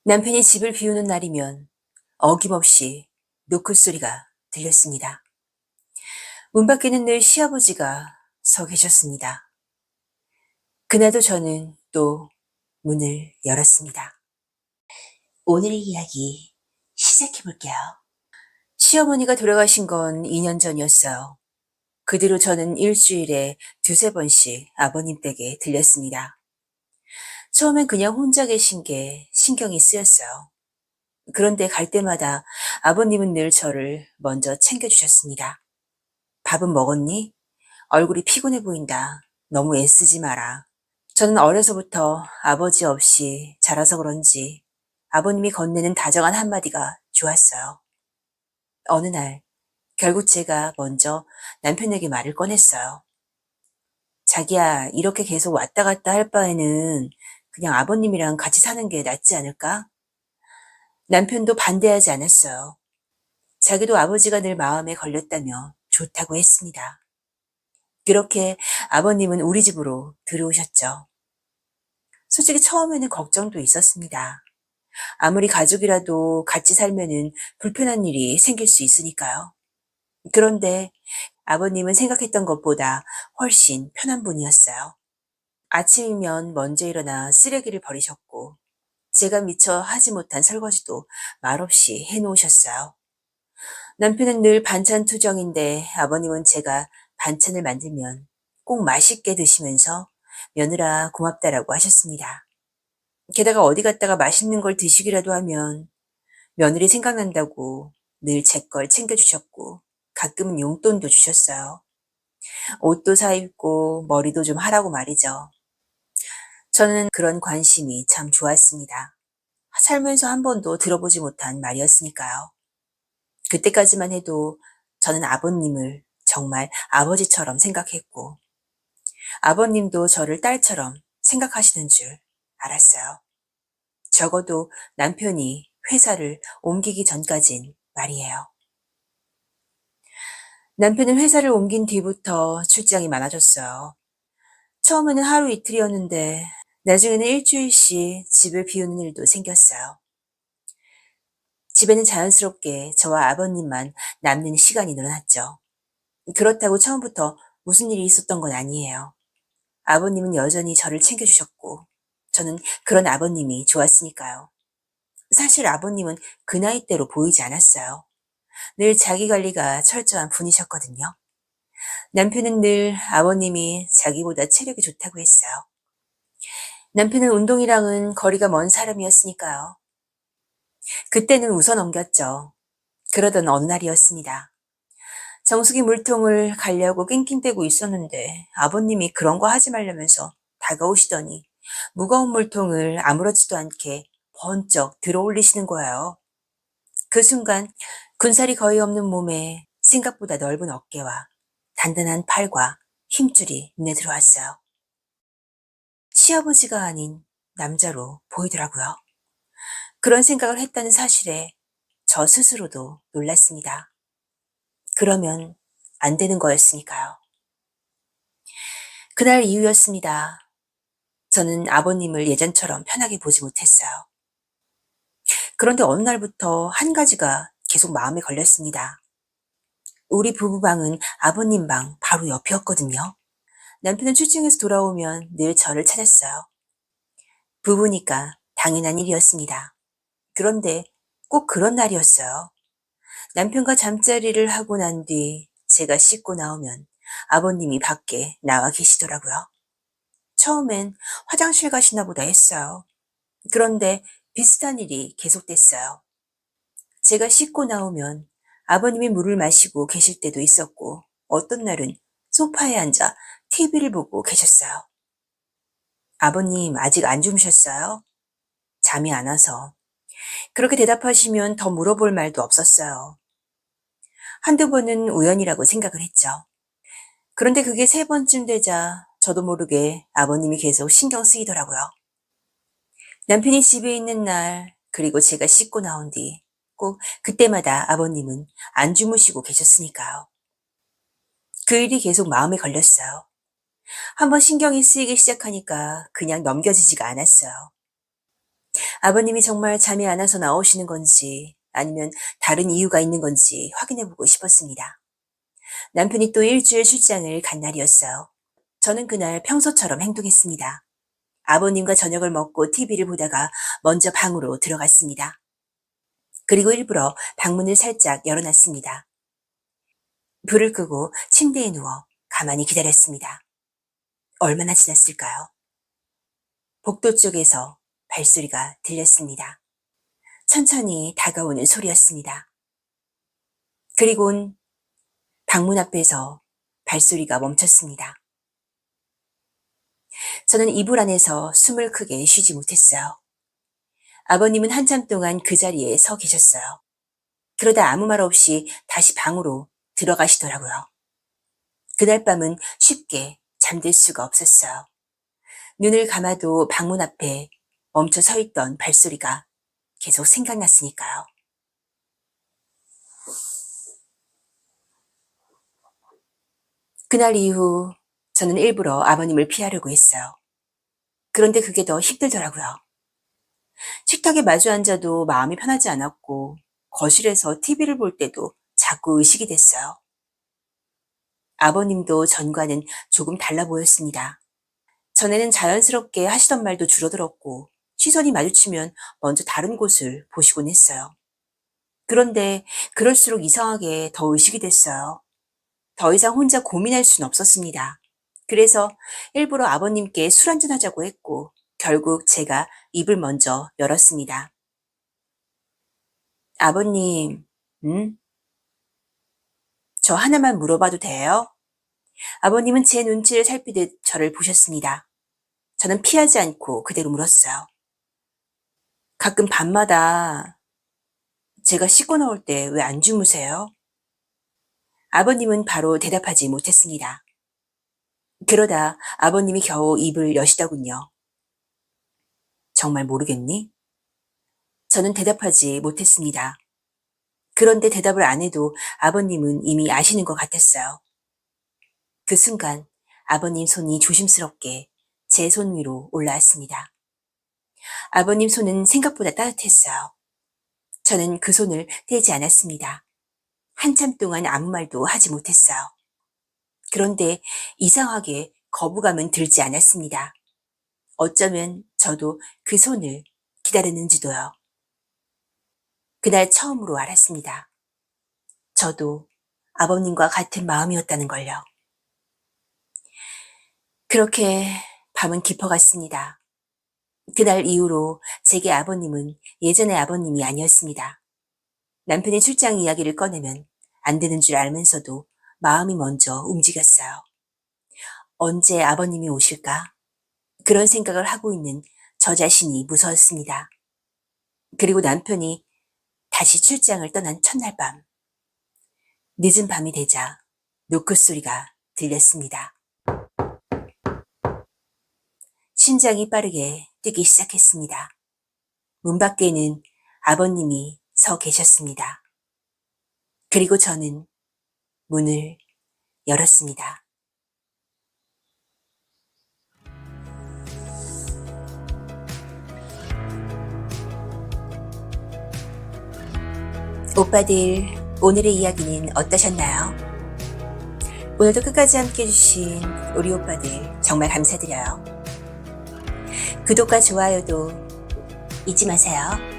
남편이 집을 비우는 날이면 어김없이 노크 소리가 들렸습니다. 문 밖에는 늘 시아버지가 서 계셨습니다. 그날도 저는 또 문을 열었습니다. 오늘의 이야기 시작해 볼게요. 시어머니가 돌아가신 건 2년 전이었어요. 그 뒤로 저는 일주일에 두세 번씩 아버님 댁에 들렸습니다. 처음엔 그냥 혼자 계신 게 신경이 쓰였어요. 그런데 갈 때마다 아버님은 늘 저를 먼저 챙겨주셨습니다. 밥은 먹었니? 얼굴이 피곤해 보인다. 너무 애쓰지 마라. 저는 어려서부터 아버지 없이 자라서 그런지 아버님이 건네는 다정한 한마디가 좋았어요. 어느 날, 결국 제가 먼저 남편에게 말을 꺼냈어요. 자기야, 이렇게 계속 왔다 갔다 할 바에는 그냥 아버님이랑 같이 사는 게 낫지 않을까? 남편도 반대하지 않았어요. 자기도 아버지가 늘 마음에 걸렸다며 좋다고 했습니다. 그렇게 아버님은 우리 집으로 들어오셨죠. 솔직히 처음에는 걱정도 있었습니다. 아무리 가족이라도 같이 살면은 불편한 일이 생길 수 있으니까요. 그런데 아버님은 생각했던 것보다 훨씬 편한 분이었어요. 아침이면 먼저 일어나 쓰레기를 버리셨고, 제가 미처 하지 못한 설거지도 말없이 해놓으셨어요. 남편은 늘 반찬 투정인데 아버님은 제가 반찬을 만들면 꼭 맛있게 드시면서 며느라 고맙다라고 하셨습니다. 게다가 어디 갔다가 맛있는 걸 드시기라도 하면 며느리 생각난다고 늘 제 걸 챙겨주셨고 가끔은 용돈도 주셨어요. 옷도 사 입고 머리도 좀 하라고 말이죠. 저는 그런 관심이 참 좋았습니다. 살면서 한 번도 들어보지 못한 말이었으니까요. 그때까지만 해도 저는 아버님을 정말 아버지처럼 생각했고 아버님도 저를 딸처럼 생각하시는 줄 알았어요. 적어도 남편이 회사를 옮기기 전까진 말이에요. 남편은 회사를 옮긴 뒤부터 출장이 많아졌어요. 처음에는 하루 이틀이었는데 나중에는 일주일씩 집을 비우는 일도 생겼어요. 집에는 자연스럽게 저와 아버님만 남는 시간이 늘어났죠. 그렇다고 처음부터 무슨 일이 있었던 건 아니에요. 아버님은 여전히 저를 챙겨주셨고 저는 그런 아버님이 좋았으니까요. 사실 아버님은 그 나이대로 보이지 않았어요. 늘 자기 관리가 철저한 분이셨거든요. 남편은 늘 아버님이 자기보다 체력이 좋다고 했어요. 남편은 운동이랑은 거리가 먼 사람이었으니까요. 그때는 웃어 넘겼죠. 그러던 어느 날이었습니다. 정수기 물통을 가려고 낑낑대고 있었는데 아버님이 그런 거 하지 말라면서 다가오시더니 무거운 물통을 아무렇지도 않게 번쩍 들어 올리시는 거예요. 그 순간 군살이 거의 없는 몸에 생각보다 넓은 어깨와 단단한 팔과 힘줄이 눈에 들어왔어요. 시아버지가 아닌 남자로 보이더라고요. 그런 생각을 했다는 사실에 저 스스로도 놀랐습니다. 그러면 안 되는 거였으니까요. 그날 이후였습니다. 저는 아버님을 예전처럼 편하게 보지 못했어요. 그런데 어느 날부터 한 가지가 계속 마음에 걸렸습니다. 우리 부부방은 아버님 방 바로 옆이었거든요. 남편은 출장에서 돌아오면 늘 저를 찾았어요. 부부니까 당연한 일이었습니다. 그런데 꼭 그런 날이었어요. 남편과 잠자리를 하고 난 뒤 제가 씻고 나오면 아버님이 밖에 나와 계시더라고요. 처음엔 화장실 가시나 보다 했어요. 그런데 비슷한 일이 계속됐어요. 제가 씻고 나오면 아버님이 물을 마시고 계실 때도 있었고 어떤 날은 소파에 앉아 TV를 보고 계셨어요. 아버님 아직 안 주무셨어요? 잠이 안 와서. 그렇게 대답하시면 더 물어볼 말도 없었어요. 한두 번은 우연이라고 생각을 했죠. 그런데 그게 세 번쯤 되자 저도 모르게 아버님이 계속 신경 쓰이더라고요. 남편이 집에 있는 날, 그리고 제가 씻고 나온 뒤, 꼭 그때마다 아버님은 안 주무시고 계셨으니까요. 그 일이 계속 마음에 걸렸어요. 한번 신경이 쓰이기 시작하니까 그냥 넘겨지지가 않았어요. 아버님이 정말 잠이 안 와서 나오시는 건지 아니면 다른 이유가 있는 건지 확인해보고 싶었습니다. 남편이 또 일주일 출장을 간 날이었어요. 저는 그날 평소처럼 행동했습니다. 아버님과 저녁을 먹고 TV를 보다가 먼저 방으로 들어갔습니다. 그리고 일부러 방문을 살짝 열어놨습니다. 불을 끄고 침대에 누워 가만히 기다렸습니다. 얼마나 지났을까요? 복도 쪽에서 발소리가 들렸습니다. 천천히 다가오는 소리였습니다. 그리곤 방문 앞에서 발소리가 멈췄습니다. 저는 이불 안에서 숨을 크게 쉬지 못했어요. 아버님은 한참 동안 그 자리에 서 계셨어요. 그러다 아무 말 없이 다시 방으로 들어가시더라고요. 그날 밤은 쉽게 잠들 수가 없었어요. 눈을 감아도 방문 앞에 멈춰 서 있던 발소리가 계속 생각났으니까요. 그날 이후 저는 일부러 아버님을 피하려고 했어요. 그런데 그게 더 힘들더라고요. 식탁에 마주 앉아도 마음이 편하지 않았고 거실에서 TV를 볼 때도 자꾸 의식이 됐어요. 아버님도 전과는 조금 달라 보였습니다. 전에는 자연스럽게 하시던 말도 줄어들었고 시선이 마주치면 먼저 다른 곳을 보시곤 했어요. 그런데 그럴수록 이상하게 더 의식이 됐어요. 더 이상 혼자 고민할 수는 없었습니다. 그래서 일부러 아버님께 술 한잔 하자고 했고 결국 제가 입을 먼저 열었습니다. 아버님, 저 하나만 물어봐도 돼요? 아버님은 제 눈치를 살피듯 저를 보셨습니다. 저는 피하지 않고 그대로 물었어요. 가끔 밤마다 제가 씻고 나올 때 왜 안 주무세요? 아버님은 바로 대답하지 못했습니다. 그러다 아버님이 겨우 입을 여시더군요. 정말 모르겠니? 저는 대답하지 못했습니다. 그런데 대답을 안 해도 아버님은 이미 아시는 것 같았어요. 그 순간 아버님 손이 조심스럽게 제 손 위로 올라왔습니다. 아버님 손은 생각보다 따뜻했어요. 저는 그 손을 떼지 않았습니다. 한참 동안 아무 말도 하지 못했어요. 그런데 이상하게 거부감은 들지 않았습니다. 어쩌면 저도 그 손을 기다렸는지도요. 그날 처음으로 알았습니다. 저도 아버님과 같은 마음이었다는 걸요. 그렇게 밤은 깊어갔습니다. 그날 이후로 제게 아버님은 예전의 아버님이 아니었습니다. 남편의 출장 이야기를 꺼내면 안 되는 줄 알면서도 마음이 먼저 움직였어요. 언제 아버님이 오실까? 그런 생각을 하고 있는 저 자신이 무서웠습니다. 그리고 남편이 다시 출장을 떠난 첫날 밤, 늦은 밤이 되자 노크 소리가 들렸습니다. 심장이 빠르게 뛰기 시작했습니다. 문 밖에는 아버님이 서 계셨습니다. 그리고 저는 문을 열었습니다. 오빠들, 오늘의 이야기는 어떠셨나요? 오늘도 끝까지 함께 해주신 우리 오빠들 정말 감사드려요. 구독과 좋아요도 잊지 마세요.